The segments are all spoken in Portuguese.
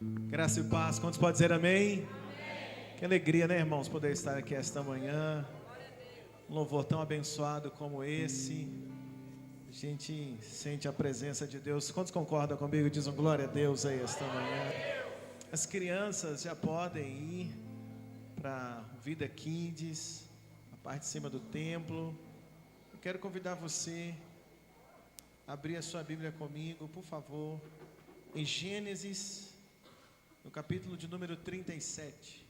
Graça e paz, quantos podem dizer amém? Amém? Que alegria, né, irmãos, poder estar aqui esta manhã. Um louvor tão abençoado como esse. A gente sente a presença de Deus. Quantos concordam comigo? Dizem glória a Deus aí esta manhã. As crianças já podem ir para Vida Kids, a parte de cima do templo. Eu quero convidar você a abrir a sua Bíblia comigo, por favor, em Gênesis, no capítulo de número 37.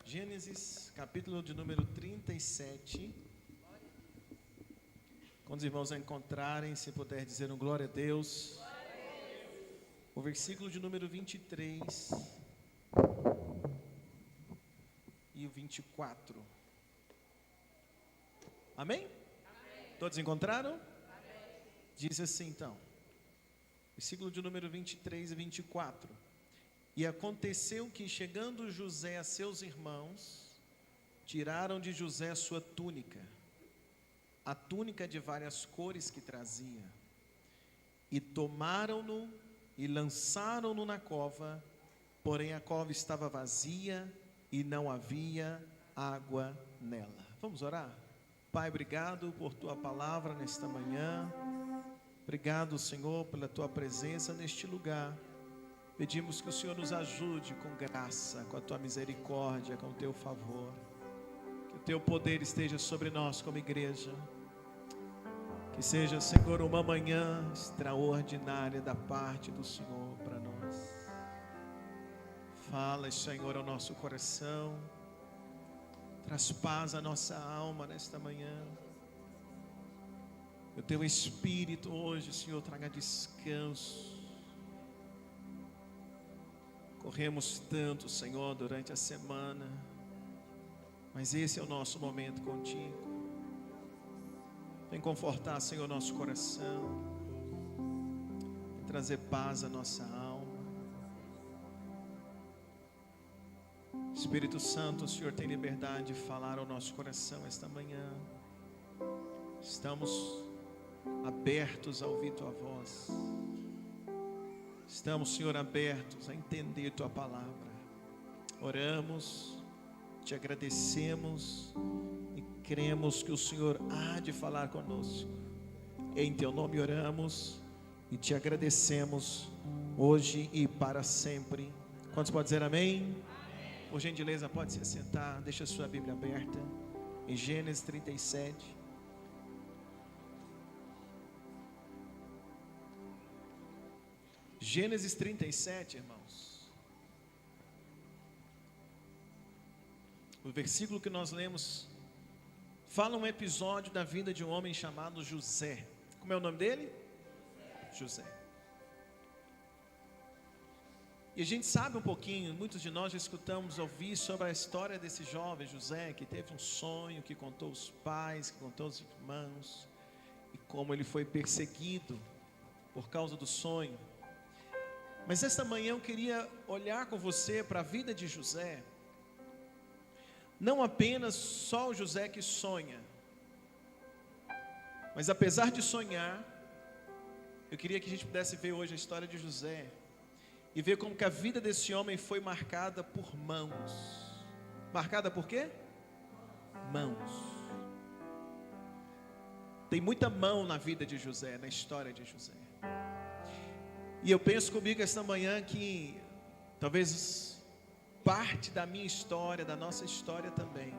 Gênesis, capítulo de número 37. Quando os irmãos a encontrarem, se puder dizer um glória a Deus. O versículo de número 23 e o 24. Amém? Amém. Todos encontraram? Amém. Diz assim então, versículo de número 23 e 24. E aconteceu que, chegando José a seus irmãos, tiraram de José sua túnica, a túnica de várias cores que trazia, e tomaram-no e lançaram-no na cova, porém a cova estava vazia e não havia água nela. Vamos orar? Pai, obrigado por tua palavra nesta manhã. Obrigado, Senhor, pela tua presença neste lugar. Pedimos que o Senhor nos ajude com graça, com a tua misericórdia, com o teu favor. Que o teu poder esteja sobre nós como igreja. Que seja, Senhor, uma manhã extraordinária da parte do Senhor para nós. Fala, Senhor, ao nosso coração. Traz paz à nossa alma nesta manhã. Que o teu Espírito hoje, Senhor, traga descanso. Corremos tanto, Senhor, durante a semana, mas esse é o nosso momento contigo. Vem confortar, Senhor, nosso coração, vem trazer paz à nossa alma. Espírito Santo, o Senhor tem liberdade de falar ao nosso coração esta manhã. Estamos abertos a ouvir tua voz. Estamos, Senhor, abertos a entender tua palavra. Oramos, te agradecemos e cremos que o Senhor há de falar conosco. Em teu nome oramos e te agradecemos hoje e para sempre. Quantos podem dizer amém? Amém. Por gentileza, pode se assentar, deixa a sua Bíblia aberta em Gênesis 37. Gênesis 37, irmãos. O versículo que nós lemos fala um episódio da vida de um homem chamado José. Como é o nome dele? José. E a gente sabe um pouquinho, muitos de nós já escutamos ouvir sobre a história desse jovem José, que teve um sonho, que contou os pais, que contou os irmãos, e como ele foi perseguido por causa do sonho. Mas esta manhã eu queria olhar com você para a vida de José, não apenas só o José que sonha, mas apesar de sonhar, eu queria que a gente pudesse ver hoje a história de José, e ver como que a vida desse homem foi marcada por mãos. Marcada por quê? Mãos. Tem muita mão na vida de José, na história de José. E eu penso comigo esta manhã que talvez parte da minha história, da nossa história também,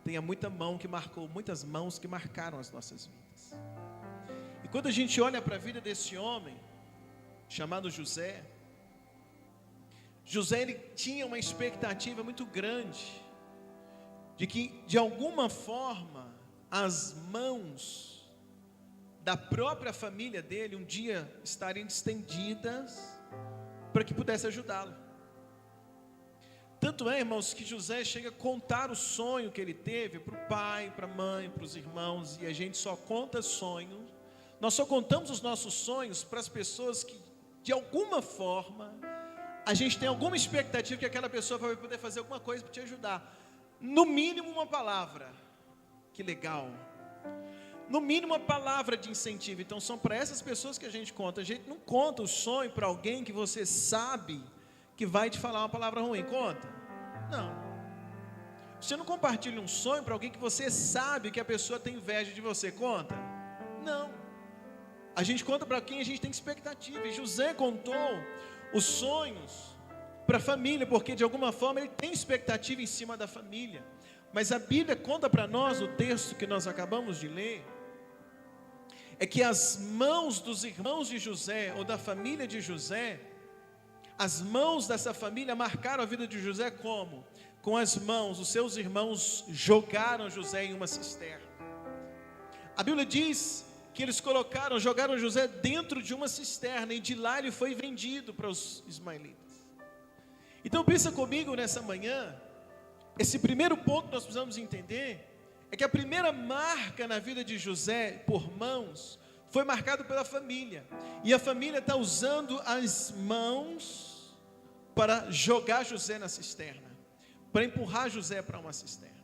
tenha muita mão que marcou, muitas mãos que marcaram as nossas vidas. E quando a gente olha para a vida desse homem, chamado José, ele tinha uma expectativa muito grande, de que de alguma forma, as mãos da própria família dele um dia estariam estendidas para que pudesse ajudá-lo. Tanto é, irmãos, que José chega a contar o sonho que ele teve para o pai, para a mãe, para os irmãos, e a gente só conta sonhos, nós só contamos os nossos sonhos para as pessoas que de alguma forma a gente tem alguma expectativa que aquela pessoa vai poder fazer alguma coisa para te ajudar. No mínimo uma palavra. Que legal. No mínimo uma palavra de incentivo. Então são para essas pessoas que a gente conta. A gente não conta o sonho para alguém que você sabe que vai te falar uma palavra ruim. Conta? Não. Você não compartilha um sonho para alguém que você sabe que a pessoa tem inveja de você. Conta? Não. A gente conta para quem a gente tem expectativa. E José contou os sonhos para a família, porque de alguma forma ele tem expectativa em cima da família. Mas a Bíblia conta para nós, o texto que nós acabamos de ler, é que as mãos dos irmãos de José, ou da família de José, as mãos dessa família marcaram a vida de José como? Com as mãos, os seus irmãos jogaram José em uma cisterna. A Bíblia diz que eles jogaram José dentro de uma cisterna, e de lá ele foi vendido para os ismaelitas. Então pensa comigo nessa manhã, esse primeiro ponto que nós precisamos entender, é que a primeira marca na vida de José, por mãos, foi marcado pela família, e a família está usando as mãos para jogar José na cisterna, para empurrar José para uma cisterna.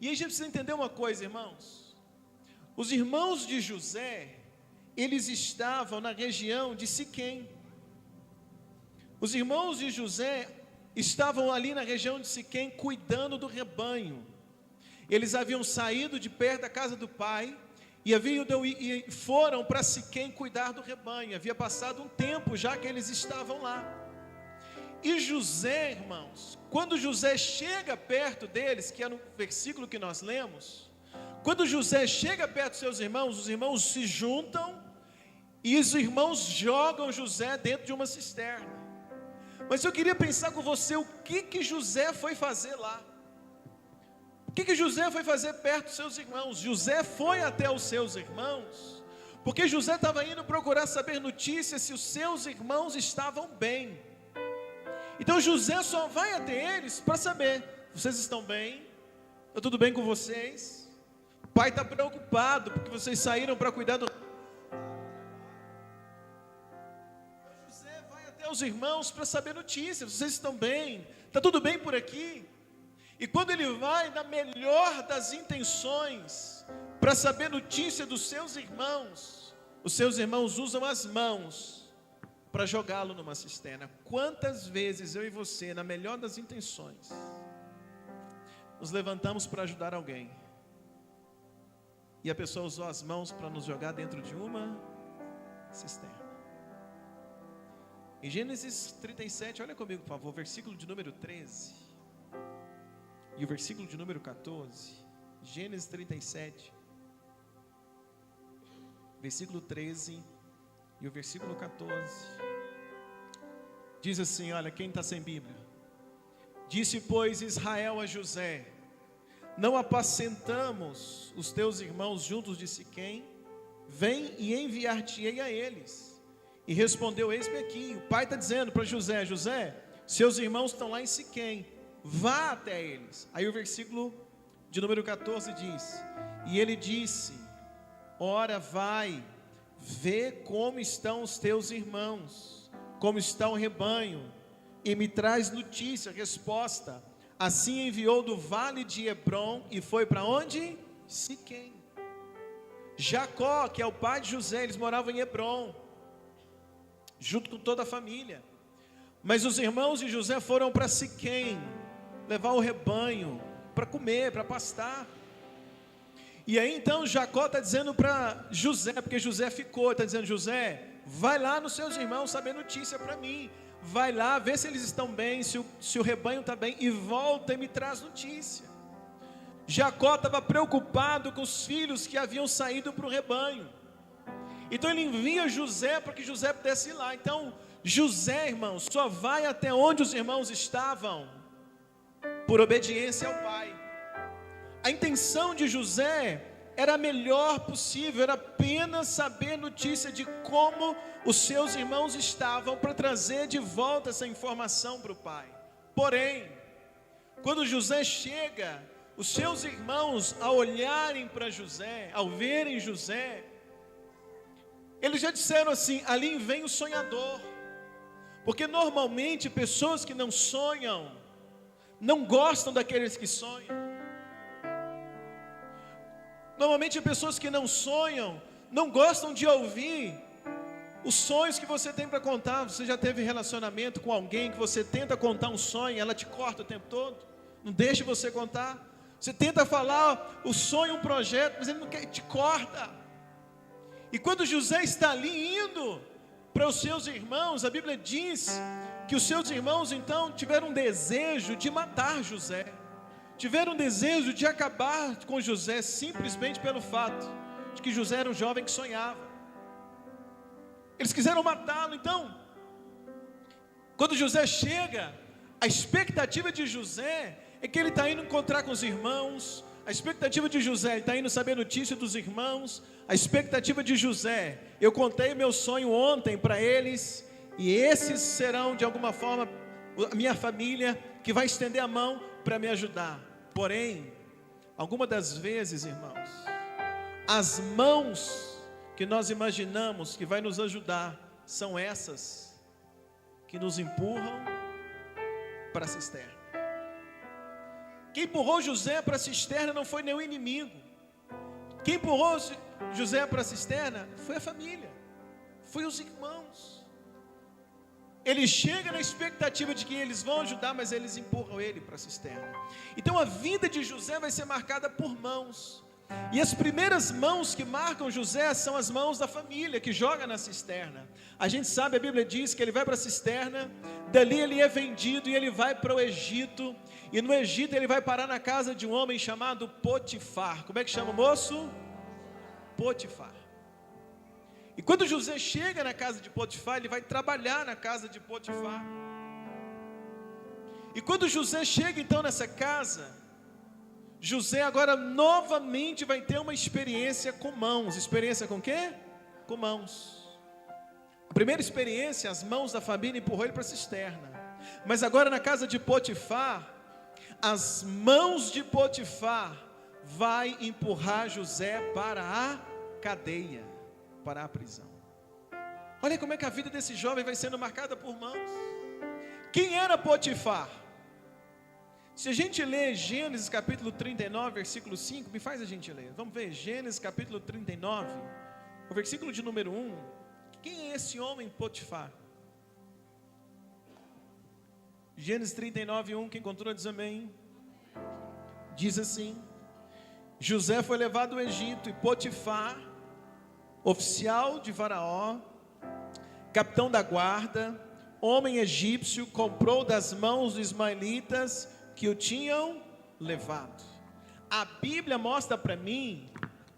E aí a gente precisa entender uma coisa, irmãos. Os irmãos de José, eles estavam na região de Siquém. Os irmãos de José estavam ali na região de Siquém cuidando do rebanho. Eles haviam saído de perto da casa do pai e foram para Siquém cuidar do rebanho. Havia passado um tempo já que eles estavam lá. E José, irmãos, quando José chega perto deles, que é no versículo que nós lemos, quando José chega perto dos seus irmãos, os irmãos se juntam e os irmãos jogam José dentro de uma cisterna. Mas eu queria pensar com você o que José foi fazer lá. O que José foi fazer perto dos seus irmãos? José foi até os seus irmãos, porque José estava indo procurar saber notícias se os seus irmãos estavam bem. Então José só vai até eles para saber, vocês estão bem? Está tudo bem com vocês? O pai está preocupado, porque vocês saíram para cuidar do... José vai até os irmãos para saber notícias, vocês estão bem? Está tudo bem por aqui? E quando ele vai na melhor das intenções para saber notícia dos seus irmãos, os seus irmãos usam as mãos para jogá-lo numa cisterna. Quantas vezes eu e você, na melhor das intenções, nos levantamos para ajudar alguém e a pessoa usou as mãos para nos jogar dentro de uma cisterna? Em Gênesis 37, olha comigo por favor, versículo de número 13 e o versículo de número 14. Gênesis 37, versículo 13 e o versículo 14. Diz assim, olha, quem está sem Bíblia: disse, pois, Israel a José: não apacentamos os teus irmãos juntos de Siquém? Vem e enviar-te-ei a eles. E respondeu, eis-me aqui. O pai está dizendo para José: José, seus irmãos estão lá em Siquém, vá até eles. Aí o versículo de número 14 diz: e ele disse, ora vai, vê como estão os teus irmãos, como está o rebanho, e me traz notícia, resposta. Assim enviou do vale de Hebrom e foi para onde? Siquém. Jacó, que é o pai de José, eles moravam em Hebrom, junto com toda a família. Mas os irmãos de José foram para Siquém levar o rebanho para comer, para pastar. E aí então Jacó está dizendo para José, porque José ficou, está dizendo: José, vai lá nos seus irmãos saber notícia para mim, vai lá, vê se eles estão bem, se o rebanho está bem, e volta e me traz notícia. Jacó estava preocupado com os filhos que haviam saído para o rebanho, então ele envia José para que José pudesse ir lá. Então José, irmãos, só vai até onde os irmãos estavam por obediência ao pai. A intenção de José era a melhor possível, era apenas saber notícia de como os seus irmãos estavam, para trazer de volta essa informação para o pai. Porém, quando José chega, os seus irmãos, ao olharem para José, ao verem José, eles já disseram assim: ali vem o sonhador, Porque normalmente pessoas que não sonham, não gostam daqueles que sonham. Normalmente pessoas que não sonham, não gostam de ouvir os sonhos que você tem para contar. Você já teve relacionamento com alguém que você tenta contar um sonho, ela te corta o tempo todo, não deixa você contar. Você tenta falar o sonho, um projeto, mas ele não quer, te corta. E quando José está ali indo para os seus irmãos, a Bíblia diz que os seus irmãos então tiveram um desejo de matar José, tiveram um desejo de acabar com José, simplesmente pelo fato de que José era um jovem que sonhava. Eles quiseram matá-lo. Então, quando José chega, a expectativa de José é que ele está indo encontrar com os irmãos. A expectativa de José, ele está indo saber notícia dos irmãos. A expectativa de José, eu contei meu sonho ontem para eles, e esses serão de alguma forma a minha família que vai estender a mão para me ajudar. Porém, algumas das vezes, irmãos, as mãos que nós imaginamos que vai nos ajudar são essas que nos empurram para a cisterna. Quem empurrou José para a cisterna não foi nenhum inimigo. Quem empurrou José para a cisterna foi a família, foi os irmãos. Ele chega na expectativa de que eles vão ajudar, mas eles empurram ele para a cisterna. Então a vida de José vai ser marcada por mãos. E as primeiras mãos que marcam José são as mãos da família, que joga na cisterna. A gente sabe, a Bíblia diz que ele vai para a cisterna, dali ele é vendido e ele vai para o Egito. E no Egito ele vai parar na casa de um homem chamado Potifar. Como é que chama o moço? Potifar. E quando José chega na casa de Potifar, ele vai trabalhar na casa de Potifar. E quando José chega então nessa casa, José agora novamente vai ter uma experiência com mãos. Experiência com quê? Com mãos. A primeira experiência, as mãos da família empurrou ele para a cisterna. Mas agora na casa de Potifar, as mãos de Potifar vai empurrar José para a cadeia, para a prisão. Olha como é que a vida desse jovem vai sendo marcada por mãos. Quem era Potifar? Se a gente ler Gênesis capítulo 39, versículo 5, me faz a gentileza. Vamos ver Gênesis capítulo 39, o versículo de número 1. Quem é esse homem Potifar? Gênesis 39, 1, quem encontrou diz amém. Diz assim: José foi levado ao Egito e Potifar, oficial de Faraó, capitão da guarda, homem egípcio, comprou das mãos dos ismaelitas que o tinham levado. A Bíblia mostra para mim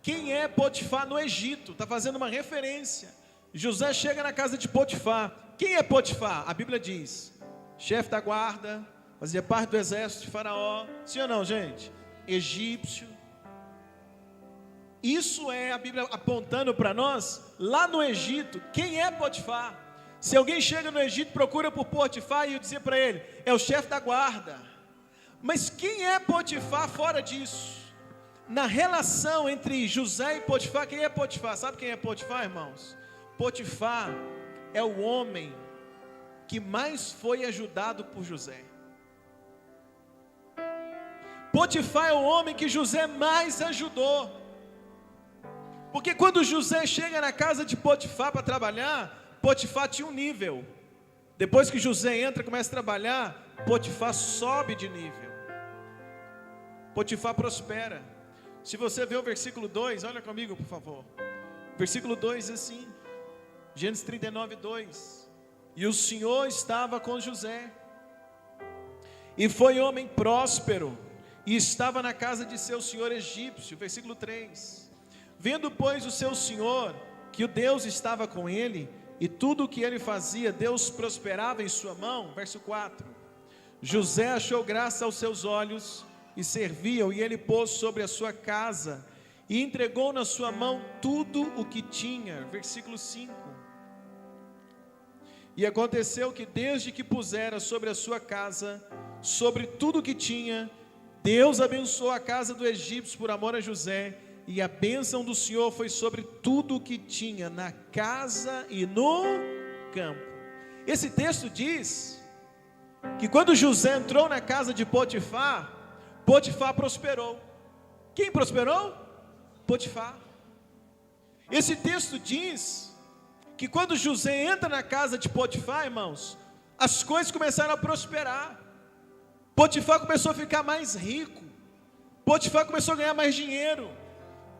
quem é Potifar no Egito. Está fazendo uma referência. José chega na casa de Potifar. Quem é Potifar? A Bíblia diz: chefe da guarda, fazia parte do exército de Faraó. Sim ou não, gente? Egípcio. Isso é a Bíblia apontando para nós, lá no Egito, quem é Potifar. Se alguém chega no Egito, procura por Potifar, e eu dizer para ele, é o chefe da guarda. Mas quem é Potifar fora disso? Na relação entre José e Potifar, quem é Potifar? Sabe quem é Potifar, irmãos? Potifar é o homem que mais foi ajudado por José. Potifar é o homem que José mais ajudou. Porque quando José chega na casa de Potifar para trabalhar, Potifar tinha um nível. Depois que José entra e começa a trabalhar, Potifar sobe de nível. Potifar prospera. Se você ver o versículo 2, olha comigo por favor. Versículo 2 diz assim, Gênesis 39, 2. E o Senhor estava com José, e foi homem próspero, e estava na casa de seu senhor egípcio. Versículo 3. Vendo pois o seu senhor, que o Deus estava com ele, e tudo o que ele fazia, Deus prosperava em sua mão. Verso 4. José achou graça aos seus olhos, e serviam, e ele pôs sobre a sua casa, e entregou na sua mão tudo o que tinha. Versículo 5. E aconteceu que desde que pusera sobre a sua casa, sobre tudo o que tinha, Deus abençoou a casa do egípcio por amor a José, e a bênção do Senhor foi sobre tudo o que tinha, na casa e no campo. Esse texto diz que quando José entrou na casa de Potifar, Potifar prosperou. Quem prosperou? Potifar. Esse texto diz que quando José entra na casa de Potifar, irmãos, as coisas começaram a prosperar. Potifar começou a ficar mais rico. Potifar começou a ganhar mais dinheiro.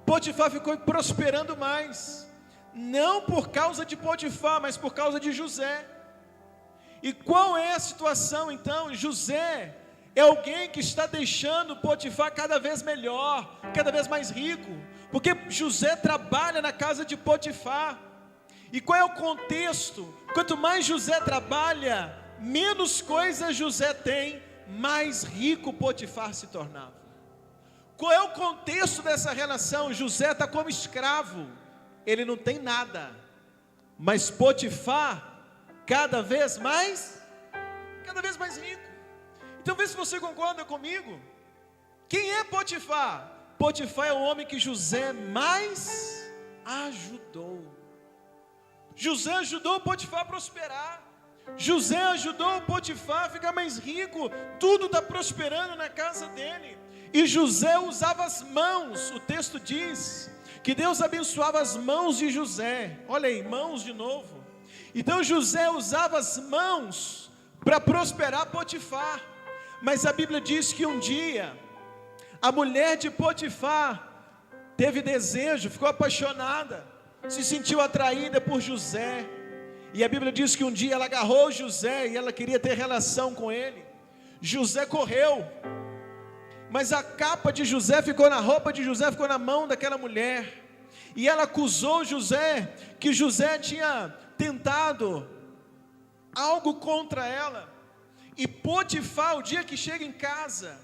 Potifar ficou prosperando mais. Não por causa de Potifar, mas por causa de José. E qual é a situação então? José é alguém que está deixando Potifar cada vez melhor, cada vez mais rico, porque José trabalha na casa de Potifar. E qual é o contexto? Quanto mais José trabalha, menos coisas José tem, mais rico Potifar se tornava. Qual é o contexto dessa relação? José está como escravo, ele não tem nada, mas Potifar cada vez mais rico. Então vê se você concorda comigo. Quem é Potifar? Potifar é o homem que José mais ajudou. José ajudou Potifar a prosperar. José ajudou Potifar a ficar mais rico. Tudo está prosperando na casa dele. E José usava as mãos. O texto diz que Deus abençoava as mãos de José. Olha aí, mãos de novo. Então José usava as mãos para prosperar Potifar. Mas a Bíblia diz que um dia a mulher de Potifar teve desejo, ficou apaixonada, se sentiu atraída por José. E a Bíblia diz que um dia ela agarrou José e ela queria ter relação com ele. José correu, mas a capa de José ficou na roupa de José, ficou na mão daquela mulher. E ela acusou José, que José tinha tentado algo contra ela. E Potifar, o dia que chega em casa,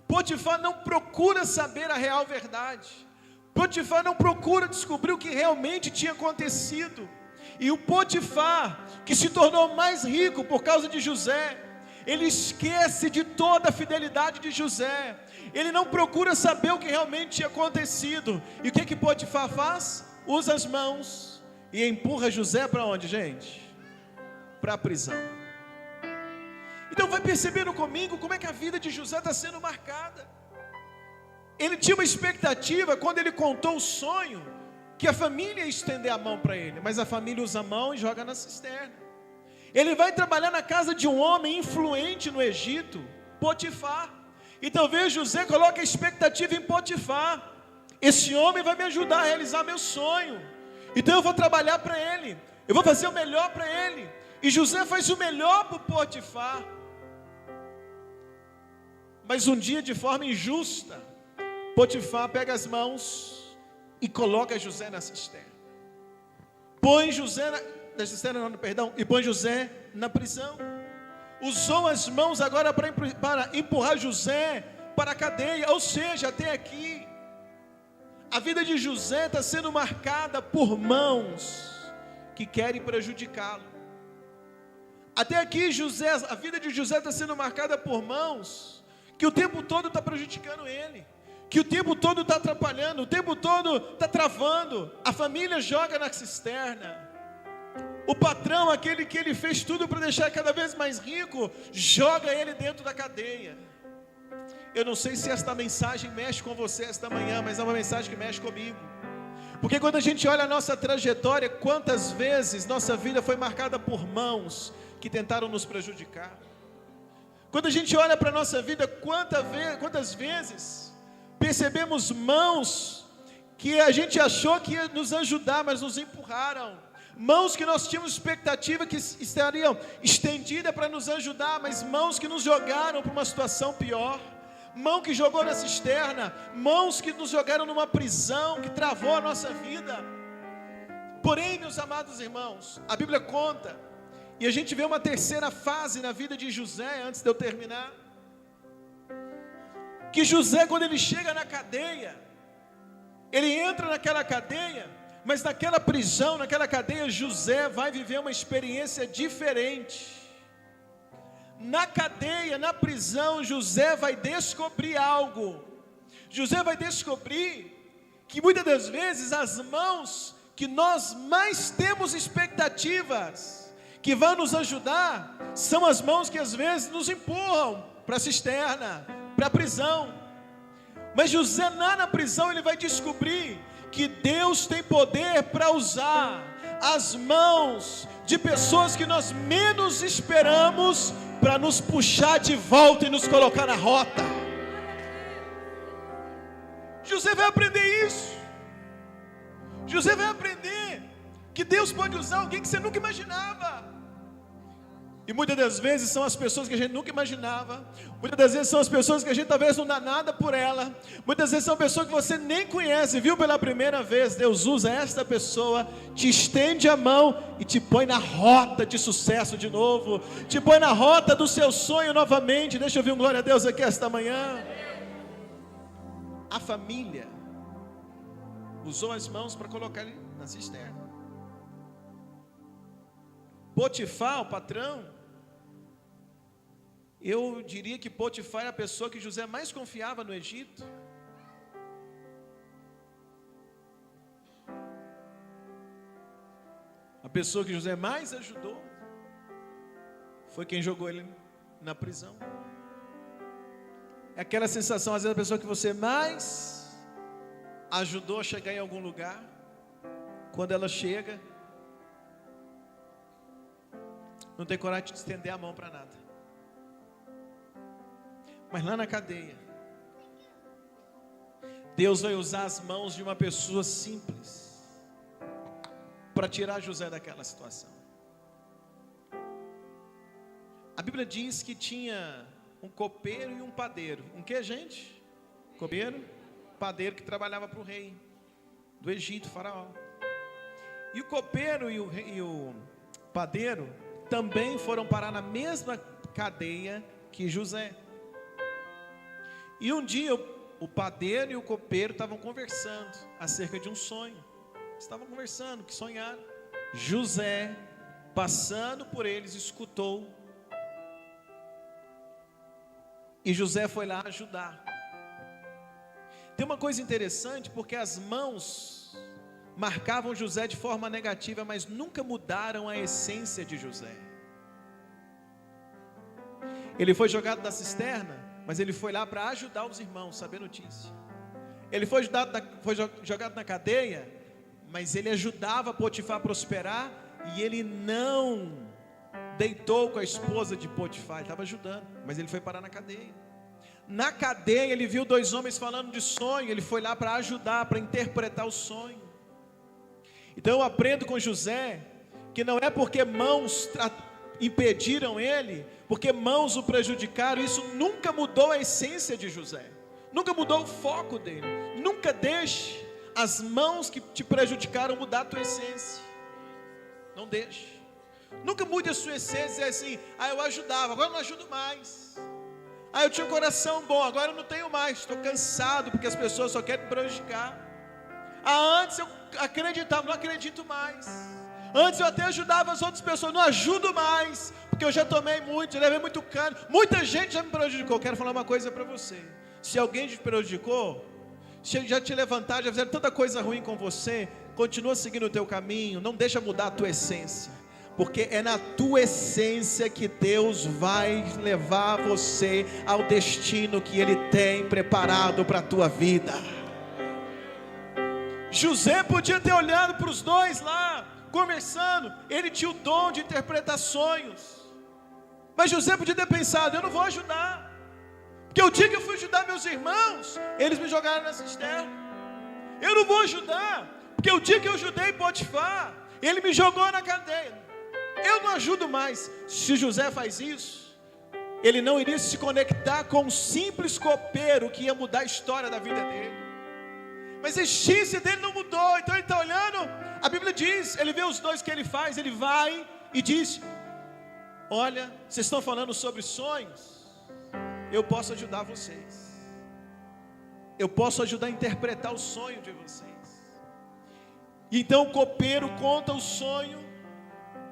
Potifar não procura saber a real verdade. Potifar não procura descobrir o que realmente tinha acontecido. E o Potifar, que se tornou mais rico por causa de José, ele esquece de toda a fidelidade de José. Ele não procura saber o que realmente tinha acontecido. E o que Potifar faz? Usa as mãos e empurra José para onde, gente? Para a prisão. Então vai percebendo comigo como é que a vida de José está sendo marcada. Ele tinha uma expectativa quando ele contou o sonho, que a família ia estender a mão para ele, mas a família usa a mão e joga na cisterna. Ele vai trabalhar na casa de um homem influente no Egito, Potifar. E talvez José coloque a expectativa em Potifar. Esse homem vai me ajudar a realizar meu sonho, então eu vou trabalhar para ele, eu vou fazer o melhor para ele. E José faz o melhor para o Potifar. Mas um dia, de forma injusta, Potifar pega as mãos e coloca José na cisterna. Põe José e põe José na prisão. Usou as mãos agora para empurrar José para a cadeia. Ou seja, até aqui, a vida de José está sendo marcada por mãos que querem prejudicá-lo. Até aqui, a vida de José está sendo marcada por mãos que o tempo todo está prejudicando ele, que o tempo todo está atrapalhando, o tempo todo está travando. A família joga na cisterna. O patrão, aquele que ele fez tudo para deixar cada vez mais rico, joga ele dentro da cadeia. Eu não sei se esta mensagem mexe com você esta manhã, mas é uma mensagem que mexe comigo. Porque quando a gente olha a nossa trajetória, quantas vezes nossa vida foi marcada por mãos que tentaram nos prejudicar. Quando a gente olha para a nossa vida, quantas vezes percebemos mãos que a gente achou que ia nos ajudar, mas nos empurraram. Mãos que nós tínhamos expectativa que estariam estendidas para nos ajudar, mas mãos que nos jogaram para uma situação pior. Mão que jogou na cisterna, mãos que nos jogaram numa prisão, que travou a nossa vida. Porém, meus amados irmãos, a Bíblia conta, e a gente vê uma terceira fase na vida de José, antes de eu terminar, que José, quando ele chega na cadeia, ele entra naquela cadeia, mas naquela prisão, naquela cadeia, José vai viver uma experiência diferente. Na cadeia, na prisão, José vai descobrir algo. José vai descobrir que muitas das vezes as mãos que nós mais temos expectativas que vão nos ajudar, são as mãos que às vezes nos empurram para a cisterna, para a prisão. Mas José lá na prisão, ele vai descobrir que Deus tem poder para usar as mãos de pessoas que nós menos esperamos, para nos puxar de volta e nos colocar na rota. José vai aprender isso. José vai aprender que Deus pode usar alguém que você nunca imaginava. E muitas das vezes são as pessoas que a gente nunca imaginava. Muitas das vezes são as pessoas que a gente talvez não dá nada por ela. Muitas vezes são pessoas que você nem conhece, viu pela primeira vez. Deus usa esta pessoa, te estende a mão e te põe na rota de sucesso de novo. Te põe na rota do seu sonho novamente. Deixa eu ouvir um glória a Deus aqui esta manhã. A família usou as mãos para colocar ele na cisterna. Potifar, o patrão, eu diria que Potifar era a pessoa que José mais confiava no Egito. A pessoa que José mais ajudou foi quem jogou ele na prisão. É aquela sensação, às vezes, a pessoa que você mais ajudou a chegar em algum lugar, quando ela chega, não tem coragem de estender a mão para nada. Mas lá na cadeia, Deus vai usar as mãos de uma pessoa simples para tirar José daquela situação. A Bíblia diz que tinha um copeiro e um padeiro. Um que, gente? Copeiro, padeiro, que trabalhava para o rei do Egito, Faraó. E o copeiro e o padeiro também foram parar na mesma cadeia que José. E um dia o padeiro e o copeiro estavam conversando acerca de um sonho. Estavam conversando, que sonharam. José, passando por eles, escutou. E José foi lá ajudar. Tem uma coisa interessante, porque as mãos marcavam José de forma negativa, mas nunca mudaram a essência de José. Ele foi jogado da cisterna, mas ele foi lá para ajudar os irmãos, saber notícia. Ele foi jogado na cadeia, mas ele ajudava Potifar a prosperar, e ele não deitou com a esposa de Potifar, ele estava ajudando, mas ele foi parar na cadeia. Na cadeia ele viu dois homens falando de sonho, ele foi lá para ajudar, para interpretar o sonho. Então eu aprendo com José, que não é porque mãos impediram ele, porque mãos o prejudicaram, isso nunca mudou a essência de José, nunca mudou o foco dele. Nunca deixe as mãos que te prejudicaram mudar a tua essência. Não deixe. Nunca mude a sua essência assim: eu ajudava, agora eu não ajudo mais. Eu tinha um coração bom, agora eu não tenho mais, estou cansado porque as pessoas só querem me prejudicar. Antes eu acreditava, não acredito mais. Antes eu até ajudava as outras pessoas, não ajudo mais, porque eu já tomei muito, já levei muito cano, muita gente já me prejudicou. Quero falar uma coisa para você: se alguém te prejudicou, se já te levantaram, já fizeram tanta coisa ruim com você, continua seguindo o teu caminho, não deixa mudar a tua essência, porque é na tua essência que Deus vai levar você ao destino que Ele tem preparado para a tua vida. José podia ter olhado para os dois lá, conversando, ele tinha o dom de interpretar sonhos, mas José podia ter pensado: eu não vou ajudar, porque o dia que eu fui ajudar meus irmãos, eles me jogaram na cisterna. Eu não vou ajudar, porque o dia que eu ajudei Potifar, ele me jogou na cadeia. Eu não ajudo mais. Se José faz isso, ele não iria se conectar com um simples copeiro que ia mudar a história da vida dele. Mas a essência dele não mudou. Então ele está olhando, a Bíblia diz, ele vê os dois que ele faz, ele vai e diz: olha, vocês estão falando sobre sonhos, eu posso ajudar vocês, eu posso ajudar a interpretar o sonho de vocês. Então o copeiro conta o sonho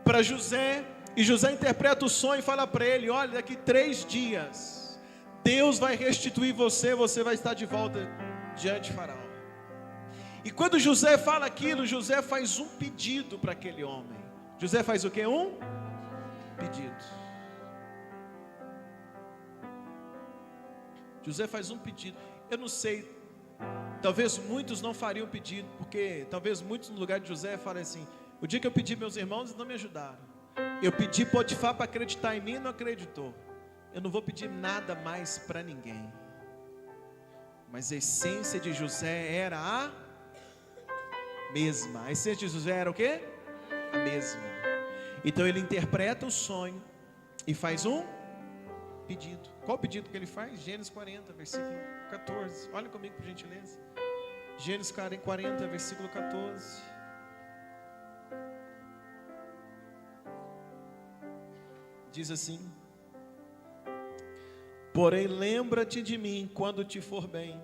para José, e José interpreta o sonho e fala para ele: olha, daqui 3 dias Deus vai restituir você, você vai estar de volta diante de Faraó. E quando José fala aquilo, José faz um pedido para aquele homem. José faz o quê? Um pedido. José faz um pedido. Eu não sei, talvez muitos não fariam pedido, porque talvez muitos no lugar de José falem assim: o dia que eu pedi meus irmãos, eles não me ajudaram. Eu pedi Potifar para acreditar em mim e não acreditou. Eu não vou pedir nada mais para ninguém. Mas a essência de José era a mesma. A essência de José era o quê? A mesma. Então ele interpreta o sonho e faz um pedido. Qual o pedido que ele faz? Gênesis 40, versículo 14. Olha comigo, por gentileza. Gênesis 40, versículo 14. Diz assim: porém lembra-te de mim quando te for bem.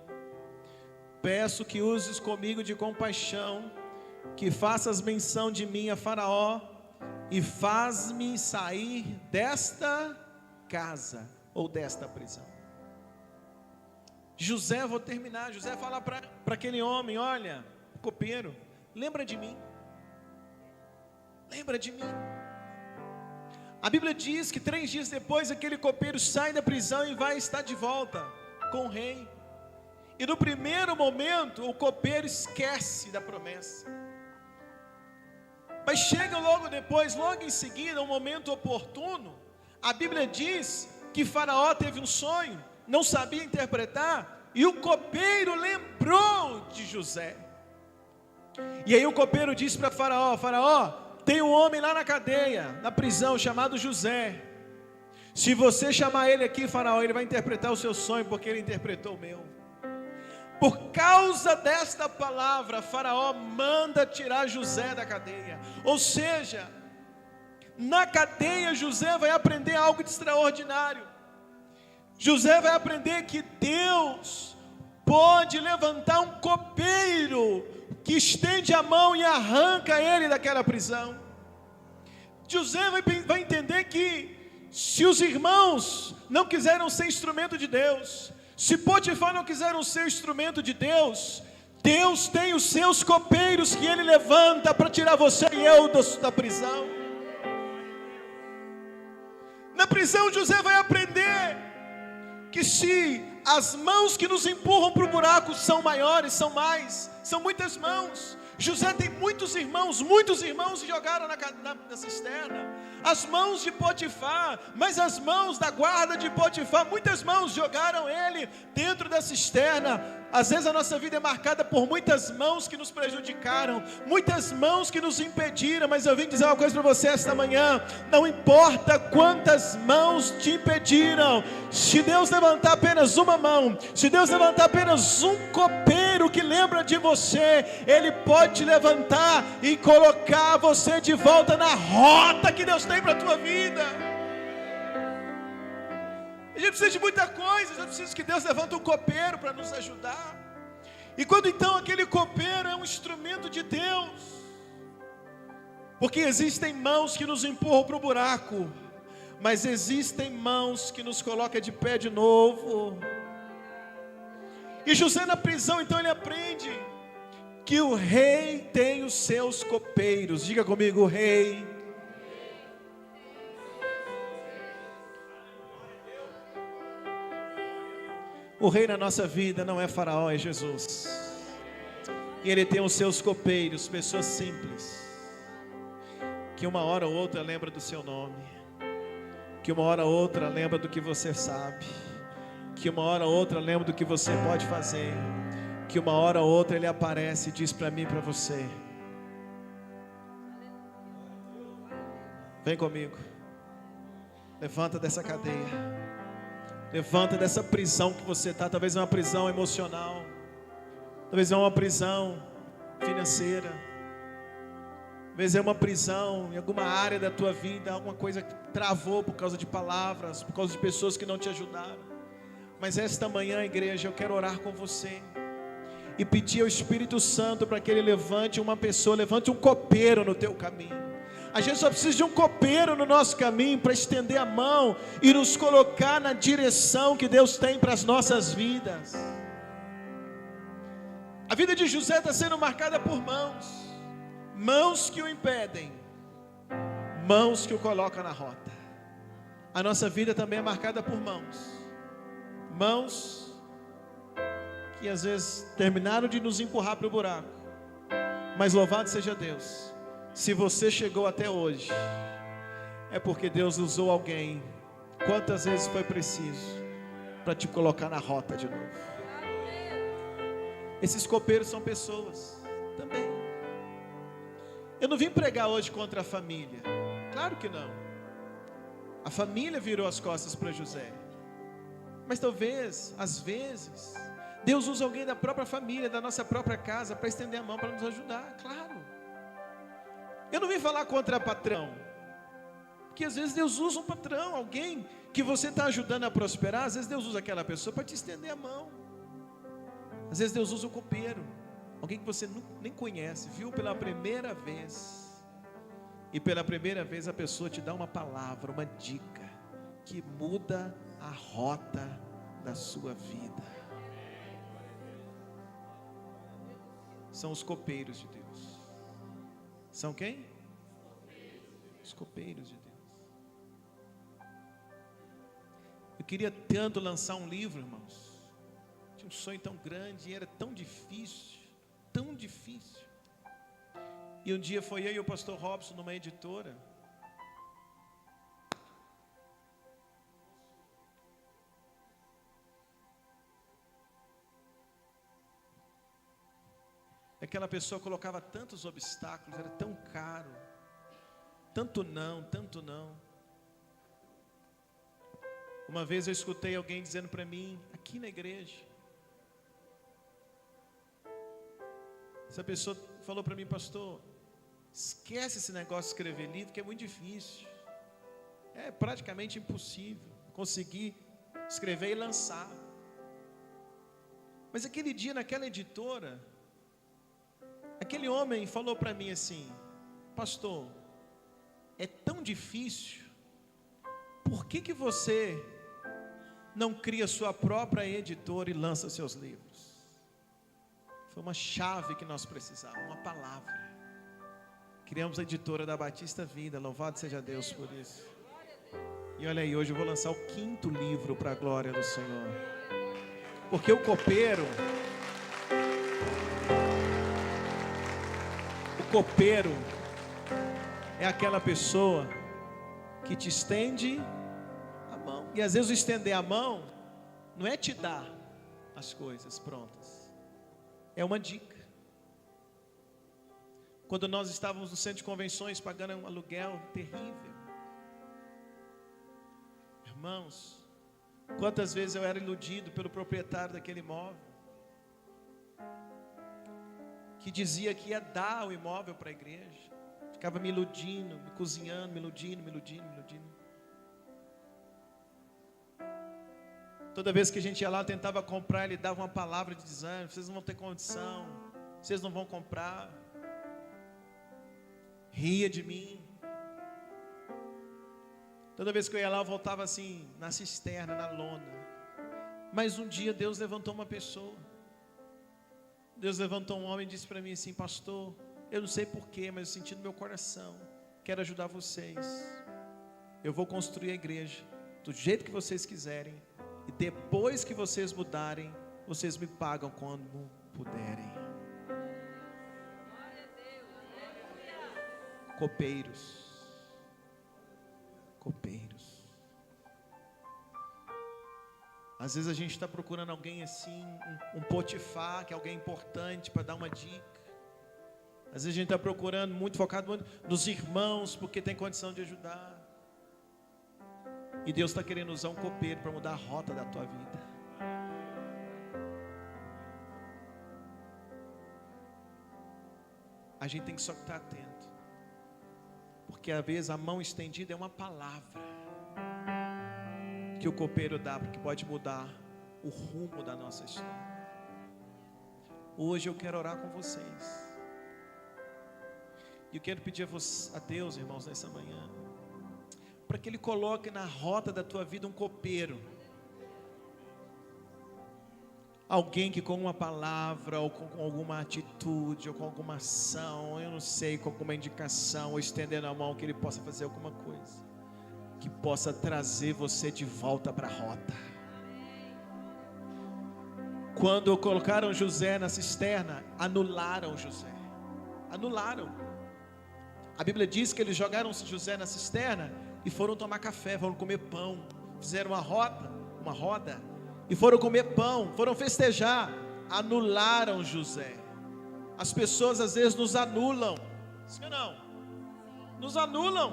Peço que uses comigo de compaixão, que faças menção de mim a Faraó, e faz-me sair desta casa, ou desta prisão. José, vou terminar, José fala para aquele homem: olha, copeiro, lembra de mim. Lembra de mim. A Bíblia diz que 3 dias depois aquele copeiro sai da prisão e vai estar de volta com o rei. E no primeiro momento o copeiro esquece da promessa. Mas chega logo depois, logo em seguida, um momento oportuno. A Bíblia diz que Faraó teve um sonho, não sabia interpretar, e o copeiro lembrou de José. E aí o copeiro disse para Faraó: Faraó, tem um homem lá na cadeia, na prisão, chamado José. Se você chamar ele aqui, Faraó, ele vai interpretar o seu sonho, porque ele interpretou o meu. Por causa desta palavra, Faraó manda tirar José da cadeia. Ou seja, na cadeia José vai aprender algo de extraordinário. José vai aprender que Deus pode levantar um copeiro que estende a mão e arranca ele daquela prisão. José vai entender que se os irmãos não quiseram ser instrumento de Deus, se Potifar não quiseram ser instrumento de Deus, Deus tem os seus copeiros que Ele levanta para tirar você e eu da prisão. Na prisão José vai aprender que se as mãos que nos empurram para o buraco são maiores, são muitas mãos. José tem muitos irmãos jogaram na cisterna. As mãos de Potifar, mas as mãos da guarda de Potifar, muitas mãos jogaram ele dentro da cisterna. Às vezes a nossa vida é marcada por muitas mãos que nos prejudicaram, muitas mãos que nos impediram, mas eu vim dizer uma coisa para você esta manhã: não importa quantas mãos te impediram, se Deus levantar apenas uma mão, se Deus levantar apenas um copeiro que lembra de você, Ele pode te levantar e colocar você de volta na rota que Deus tem para a tua vida. A gente precisa de muita coisa, eu preciso que Deus levante um copeiro para nos ajudar. E quando então aquele copeiro é um instrumento de Deus, porque existem mãos que nos empurram para o buraco, mas existem mãos que nos colocam de pé de novo. E José na prisão, então ele aprende que o rei tem os seus copeiros. Diga comigo: o rei. O rei na nossa vida não é Faraó, é Jesus. E ele tem os seus copeiros, pessoas simples, que uma hora ou outra lembra do seu nome, que uma hora ou outra lembra do que você sabe, que uma hora ou outra lembra do que você pode fazer, que uma hora ou outra ele aparece e diz para mim e para você: vem comigo, levanta dessa cadeia, levanta dessa prisão que você está. Talvez é uma prisão emocional, talvez é uma prisão financeira, talvez é uma prisão em alguma área da tua vida, alguma coisa que travou por causa de palavras, por causa de pessoas que não te ajudaram. Mas esta manhã, igreja, eu quero orar com você e pedir ao Espírito Santo para que Ele levante uma pessoa, levante um copeiro no teu caminho. A gente só precisa de um copeiro no nosso caminho para estender a mão e nos colocar na direção que Deus tem para as nossas vidas. A vida de José está sendo marcada por mãos que o impedem, mãos que o colocam na rota. A nossa vida também é marcada por mãos. Mãos que às vezes terminaram de nos empurrar para o buraco. Mas louvado seja Deus, se você chegou até hoje, é porque Deus usou alguém, quantas vezes foi preciso, para te colocar na rota de novo. Esses copeiros são pessoas também. Eu não vim pregar hoje contra a família, claro que não. A família virou as costas para José. Mas talvez, às vezes, Deus usa alguém da própria família, da nossa própria casa, para estender a mão, para nos ajudar, claro. Eu não vim falar contra patrão, porque às vezes Deus usa um patrão, alguém que você está ajudando a prosperar. Às vezes Deus usa aquela pessoa para te estender a mão. Às vezes Deus usa o copeiro, alguém que você nem conhece, viu pela primeira vez. E pela primeira vez a pessoa te dá uma palavra, uma dica, que muda a rota da sua vida. São os copeiros de Deus. São quem? Os copeiros de Deus. Eu queria tanto lançar um livro, irmãos. Tinha um sonho tão grande e era tão difícil. Tão difícil. E um dia foi eu e o pastor Robson numa editora. Aquela pessoa colocava tantos obstáculos, era tão caro. Tanto não, tanto não. Uma vez eu escutei alguém dizendo para mim, aqui na igreja. Essa pessoa falou para mim, pastor, esquece esse negócio de escrever livro, que é muito difícil. É praticamente impossível conseguir escrever e lançar. Mas aquele dia, naquela editora, aquele homem falou para mim assim, pastor, é tão difícil, por que você não cria sua própria editora e lança seus livros? Foi uma chave que nós precisávamos, uma palavra. Criamos a editora da Batista Vida, louvado seja Deus por isso. E olha aí, hoje eu vou lançar o 5º livro para a glória do Senhor. Porque o copeiro é aquela pessoa que te estende a mão. E às vezes o estender a mão não é te dar as coisas prontas. É uma dica. Quando nós estávamos no centro de convenções pagando um aluguel terrível, irmãos, quantas vezes eu era iludido pelo proprietário daquele imóvel, que dizia que ia dar o imóvel para a igreja, ficava me iludindo, me cozinhando, me iludindo. Toda vez que a gente ia lá, tentava comprar, ele dava uma palavra de desânimo, vocês não vão ter condição, vocês não vão comprar. Ria de mim. Toda vez que eu ia lá, eu voltava assim, na cisterna, na lona. Mas um dia Deus levantou uma pessoa. Deus levantou um homem e disse para mim assim, pastor, eu não sei porquê, mas eu senti no meu coração, quero ajudar vocês. Eu vou construir a igreja do jeito que vocês quiserem, e depois que vocês mudarem, vocês me pagam quando puderem. Copeiros. Às vezes a gente está procurando alguém assim, um Potifar, que é alguém importante para dar uma dica. Às vezes a gente está procurando, muito focado nos irmãos, porque tem condição de ajudar. E Deus está querendo usar um copeiro para mudar a rota da tua vida. A gente tem que só estar atento, porque às vezes a mão estendida é uma palavra que o copeiro dá, porque pode mudar o rumo da nossa história. Hoje eu quero orar com vocês. E eu quero pedir a Deus, irmãos, nessa manhã, para que Ele coloque na rota da tua vida um copeiro. Alguém que com uma palavra, ou com alguma atitude, ou com alguma ação, eu não sei, com alguma indicação, ou estendendo a mão, que Ele possa fazer alguma coisa. que possa trazer você de volta para a rota. Quando colocaram José na cisterna, anularam José. Anularam. A Bíblia diz que eles jogaram José na cisterna e foram tomar café, foram comer pão. Fizeram uma roda, e foram comer pão, foram festejar. Anularam José. As pessoas às vezes nos anulam, sim ou não? Nos anulam,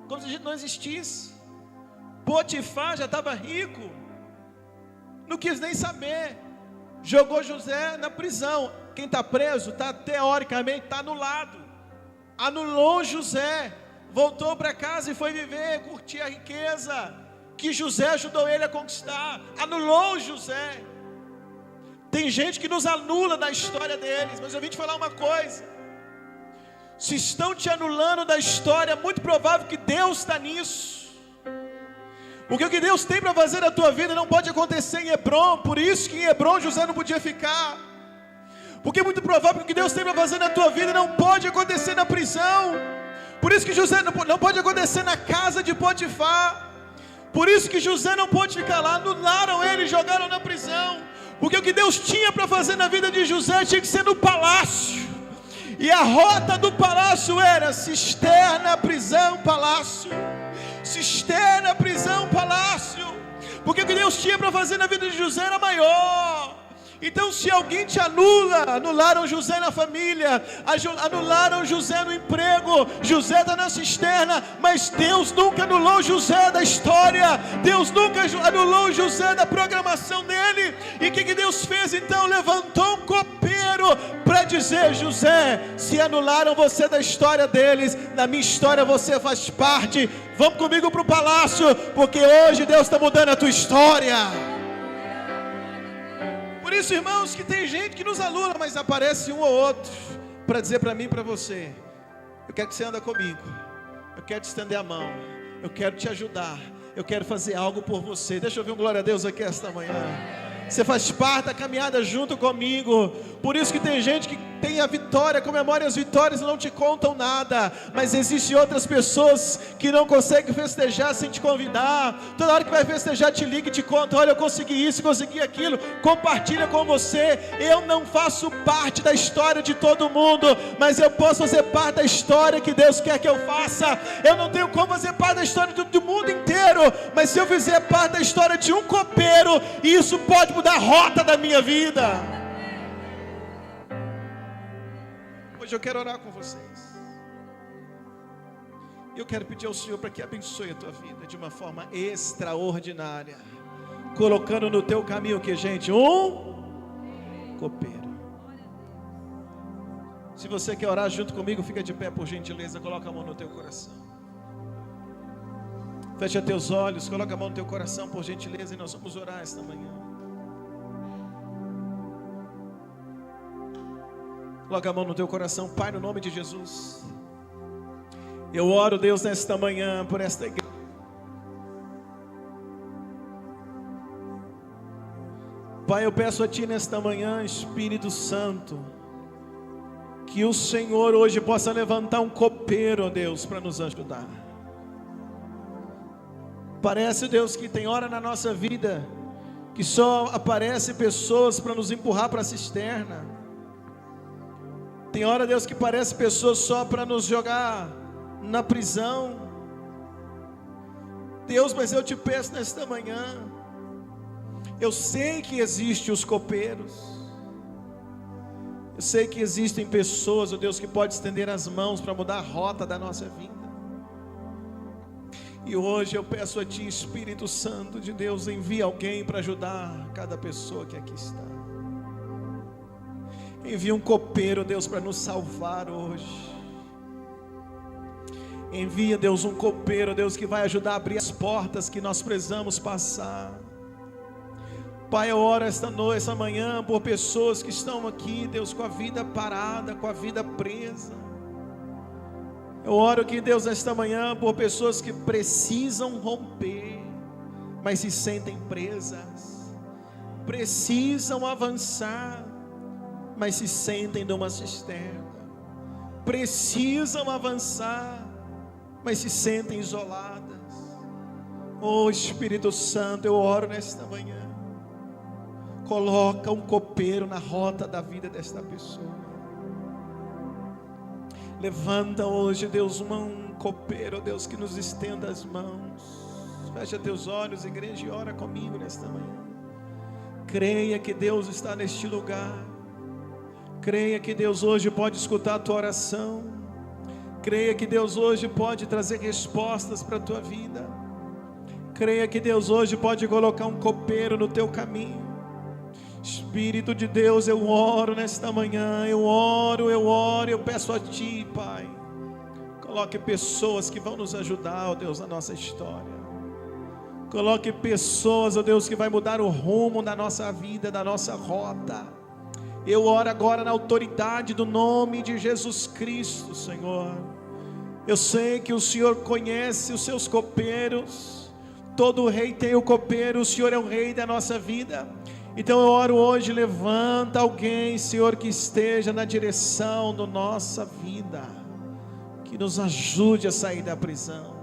como se a gente não existisse. Potifar já estava rico, não quis nem saber, jogou José na prisão. Quem está preso, teoricamente está anulado. Anulou José, voltou para casa e foi viver, curtir a riqueza que José ajudou ele a conquistar. Anulou José. Tem gente que nos anula da história deles, mas eu vim te falar uma coisa: se estão te anulando da história, é muito provável que Deus está nisso. Porque o que Deus tem para fazer na tua vida não pode acontecer em Hebron. Por isso que em Hebron José não podia ficar. Porque é muito provável que o que Deus tem para fazer na tua vida não pode acontecer na prisão. Por isso que José não pode acontecer na casa de Potifar. Por isso que José não pôde ficar lá. Anularam ele e jogaram na prisão. Porque o que Deus tinha para fazer na vida de José tinha que ser no palácio. E a rota do palácio era cisterna, prisão, palácio. Cisterna, prisão, palácio. Porque o que Deus tinha para fazer na vida de José era maior. Então, se alguém te anula, anularam José na família, anularam José no emprego, José está na cisterna, mas Deus nunca anulou José da história, Deus nunca anulou José da programação dele. E o que Deus fez então? Levantou um copeiro para dizer: José, se anularam você da história deles, na minha história você faz parte, vamos comigo para o palácio, porque hoje Deus está mudando a tua história. Por isso, irmãos, que tem gente que nos anula, mas aparece um ou outro para dizer para mim e para você: eu quero que você anda comigo, eu quero te estender a mão, eu quero te ajudar, eu quero fazer algo por você. Deixa eu ouvir um glória a Deus aqui esta manhã. Você faz parte da caminhada junto comigo. Por isso que tem gente que tem a vitória, comemora as vitórias e não te contam nada. Mas existem outras pessoas que não conseguem festejar sem te convidar. Toda hora que vai festejar te liga e te conta: olha, eu consegui isso, consegui aquilo. Compartilha com você. Eu não faço parte da história de todo mundo, mas eu posso fazer parte da história que Deus quer que eu faça. Eu não tenho como fazer parte da história do mundo inteiro, mas se eu fizer parte da história de um copeiro, isso pode mudar a rota da minha vida. Hoje eu quero orar com vocês. Eu quero pedir ao Senhor para que abençoe a tua vida de uma forma extraordinária, colocando no teu caminho que, gente, um copeiro. Se você quer orar junto comigo, fica de pé por gentileza, coloca a mão no teu coração. Fecha teus olhos, coloca a mão no teu coração por gentileza, e nós vamos orar esta manhã. Coloca a mão no teu coração. Pai, no nome de Jesus, eu oro, Deus, nesta manhã por esta igreja. Pai, eu peço a Ti nesta manhã, Espírito Santo, que o Senhor hoje possa levantar um copeiro, Deus, para nos ajudar. Parece, Deus, que tem hora na nossa vida que só aparecem pessoas para nos empurrar para a cisterna. Tem hora, Deus, que parece pessoas só para nos jogar na prisão. Deus, mas eu te peço nesta manhã, eu sei que existem os copeiros, eu sei que existem pessoas, ó Deus, que pode estender as mãos para mudar a rota da nossa vida. E hoje eu peço a Ti, Espírito Santo de Deus, envia alguém para ajudar cada pessoa que aqui está. Envia um copeiro, Deus, para nos salvar hoje. Envia, Deus, um copeiro, Deus, que vai ajudar a abrir as portas que nós precisamos passar. Pai, eu oro esta manhã por pessoas que estão aqui, Deus, com a vida parada, com a vida presa. Eu oro aqui, Deus, esta manhã por pessoas que precisam romper, mas se sentem presas. Precisam avançar, mas se sentem numa cisterna. Precisam avançar, mas se sentem isoladas. Oh Espírito Santo, eu oro nesta manhã. Coloca um copeiro na rota da vida desta pessoa. Levanta hoje, Deus, um copeiro, Deus, que nos estenda as mãos. Fecha teus olhos, igreja, e ora comigo nesta manhã. Creia que Deus está neste lugar. Creia que Deus hoje pode escutar a tua oração. Creia que Deus hoje pode trazer respostas para a tua vida. Creia que Deus hoje pode colocar um copeiro no teu caminho. Espírito de Deus, eu oro nesta manhã, eu oro, eu peço a Ti, Pai, coloque pessoas que vão nos ajudar, ó Deus, na nossa história. Coloque pessoas, ó Deus, que vai mudar o rumo da nossa vida, da nossa rota. Eu oro agora na autoridade do nome de Jesus Cristo, Senhor. Eu sei que o Senhor conhece os seus copeiros. Todo rei tem o copeiro, o Senhor é o rei da nossa vida. Então eu oro hoje, levanta alguém, Senhor, que esteja na direção da nossa vida, que nos ajude a sair da prisão.